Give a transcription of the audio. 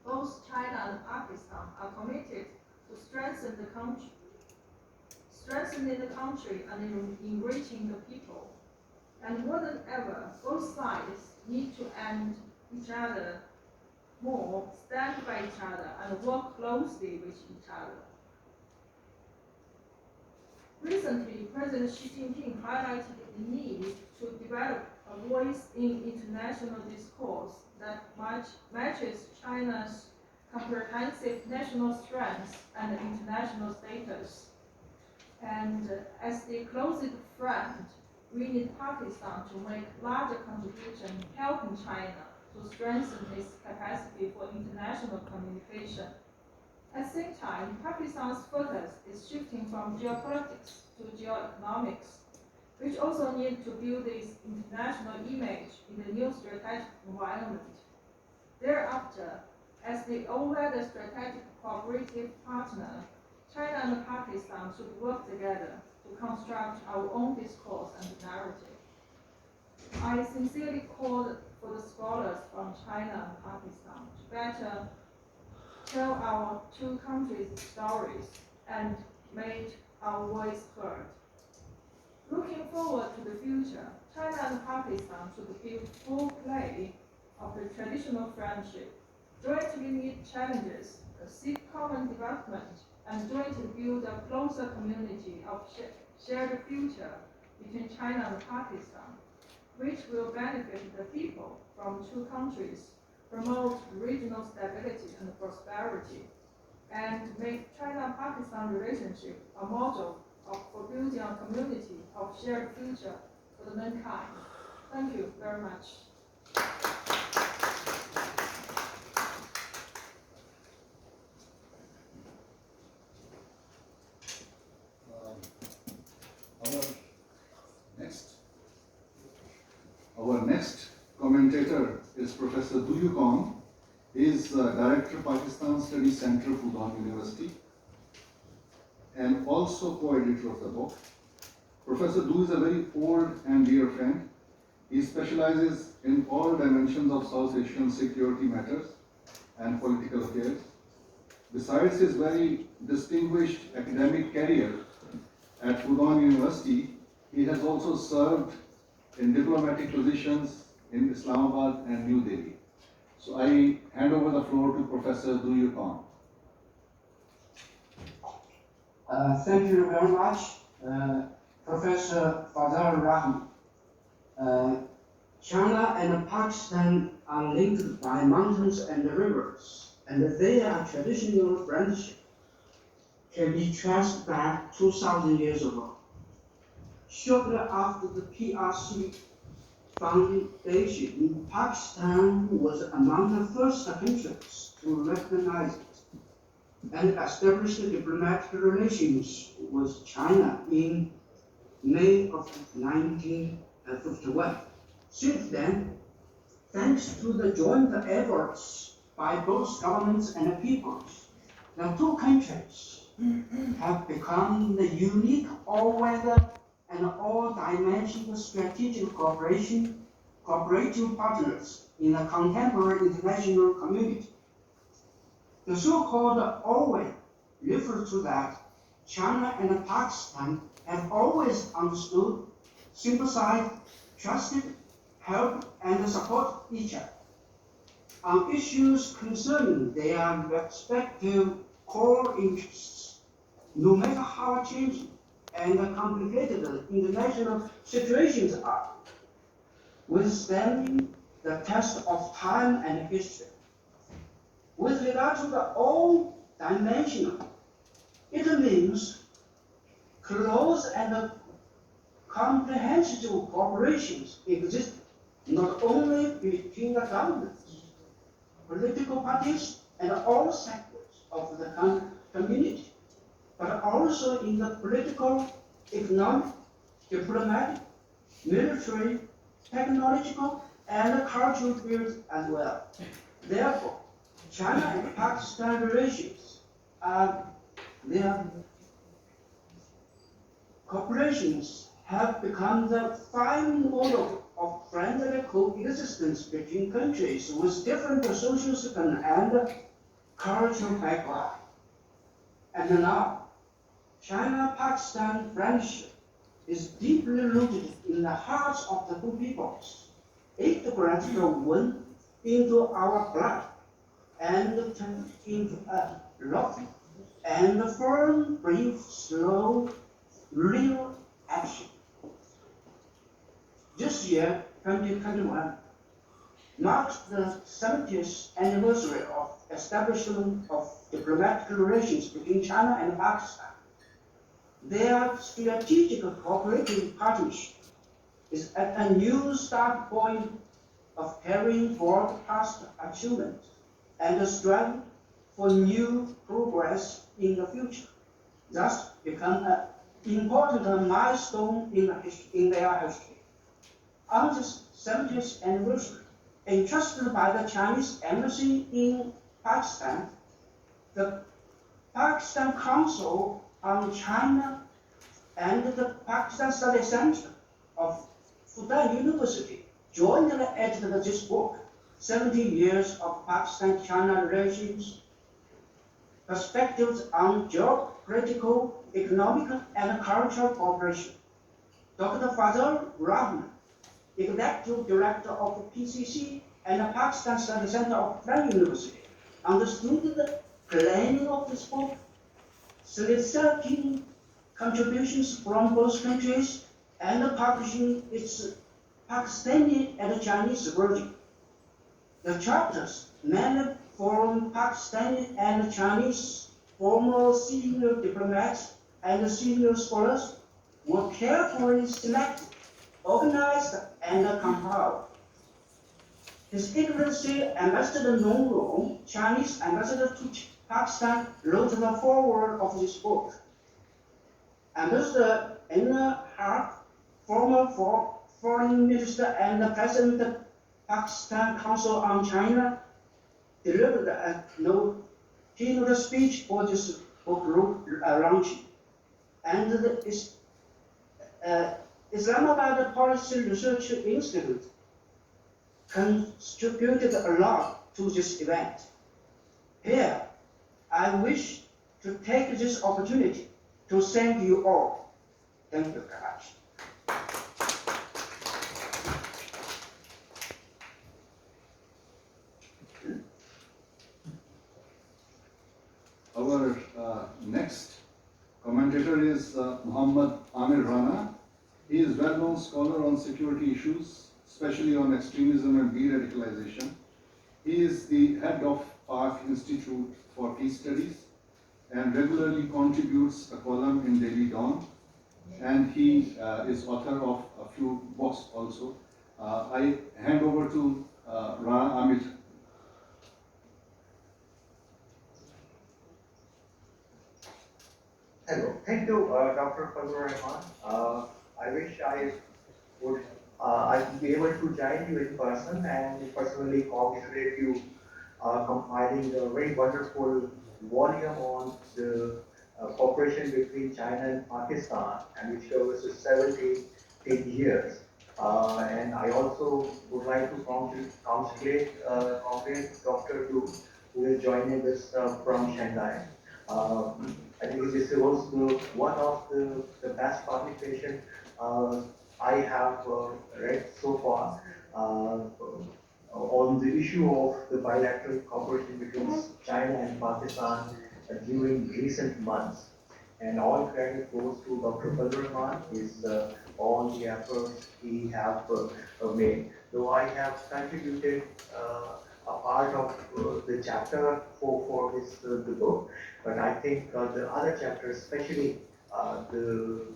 both China and Pakistan are committed to strengthening the country and enriching the people. And more than ever, both sides need to end each other more, stand by each other, and work closely with each other. Recently, President Xi Jinping highlighted the need to develop a voice in international discourse that matches China's comprehensive national strengths and international status. And as the closest friend, we need Pakistan to make larger contribution helping China to strengthen its capacity for international communication. At the same time, Pakistan's focus is shifting from geopolitics to geoeconomics, which also needs to build its international image in the new strategic environment. Thereafter, as the all-weather strategic cooperative partner, China and Pakistan should work together to construct our own discourse and narrative. I sincerely call for the scholars from China and Pakistan to better tell our two countries' stories and make our voice heard. Looking forward to the future, China and Pakistan should build full play of the traditional friendship, jointly meet challenges, seek common development, and jointly build a closer community of shared future between China and Pakistan, which will benefit the people from two countries, promote regional stability and prosperity, and make China-Pakistan relationship a model for building a community of shared future for the mankind. Thank you very much. Our next commentator is Professor Du Kong. He is Director Pakistan Studies Center, Fudan University, and also co-editor of the book. Professor Du is a very old and dear friend. He specializes in all dimensions of South Asian security matters and political affairs. Besides his very distinguished academic career at Fudan University, he has also served in diplomatic positions in Islamabad and New Delhi. So I hand over the floor to Professor Du Kong. Thank you very much, Professor Fazal Rahman. China and Pakistan are linked by mountains and rivers, and their traditional friendship can be traced back 2,000 years ago. Shortly after the PRC foundation, Pakistan was among the first countries to recognize it and establish diplomatic relations with China in May of 1951. Since then, thanks to the joint efforts by both governments and peoples, the two countries have become the unique all-weather and all-dimensional strategic cooperative partners in the contemporary international community. The so-called all-weather refers to that China and Pakistan have always understood, sympathized, trusted, helped, and support each other on issues concerning their respective core interests, no matter how changing and complicated the international situations are, withstanding the test of time and history. With regard to the all-dimensional, it means close and comprehensive cooperations exist not only between the governments, political parties, and all sectors of the community, but also in the political, economic, diplomatic, military, technological, and cultural fields as well. Therefore, China and Pakistan relations their cooperations have become the fine model of friendly coexistence between countries with different social and cultural background. And now, China-Pakistan friendship is deeply rooted in the hearts of the two peoples. It gradually went into our blood and turned into a love and firm, brief, slow, real action. This year, 2021, marks the 70th anniversary of establishment of diplomatic relations between China and Pakistan. Their strategic cooperative partnership is at a new start point of carrying forward past achievements and striving for new progress in the future, thus become an important milestone in their history. On this 70th anniversary, entrusted by the Chinese Embassy in Pakistan, the Pakistan Council on China and the Pakistan Study Center of Fudan University jointly edited this book, 70 Years of Pakistan-China Relations, Perspectives on Geopolitical, Economic, and Cultural Cooperation. Dr. Fazal Rahman, Executive Director of the PCC and the Pakistan Study Center of Fudan University, understood the planning of this book, soliciting contributions from both countries, and publishing its Pakistani and Chinese version. The chapters, mainly from Pakistani and Chinese former senior diplomats and senior scholars, were carefully selected, organized, and compiled. His Excellency Ambassador Nong Rong, Chinese ambassador to Pakistan, wrote the foreword of this book. Ambassador Anna Hart, former Foreign Minister and President of Pakistan Council on China, delivered a keynote speech for this book launching. And the Islamabad Policy Research Institute contributed a lot to this event. Here, I wish to take this opportunity to thank you all. Thank you very much. Our next commentator is Muhammad Amir Rana. He is well-known scholar on security issues, especially on extremism and de-radicalization. He is the head of Pak Institute for Peace Studies and regularly contributes a column in Daily Dawn. And he is author of a few books also. I hand over to Rana Amir. Hello. Thank you, Dr. Fazlur Rahman. I wish I would I'd be able to join you in person and personally congratulate you compiling a very wonderful volume on the cooperation between China and Pakistan, and which covers 70 years. And I also would like to congratulate Dr. Du, who is joining us from Shanghai. I think this was one of the best publication I have read so far on the issue of the bilateral cooperation between China and Pakistan during recent months. And all credit goes to Dr. Fazlur Rahman, all the efforts he have made. Though I have contributed a part of the chapter for this the book, but I think the other chapters, especially the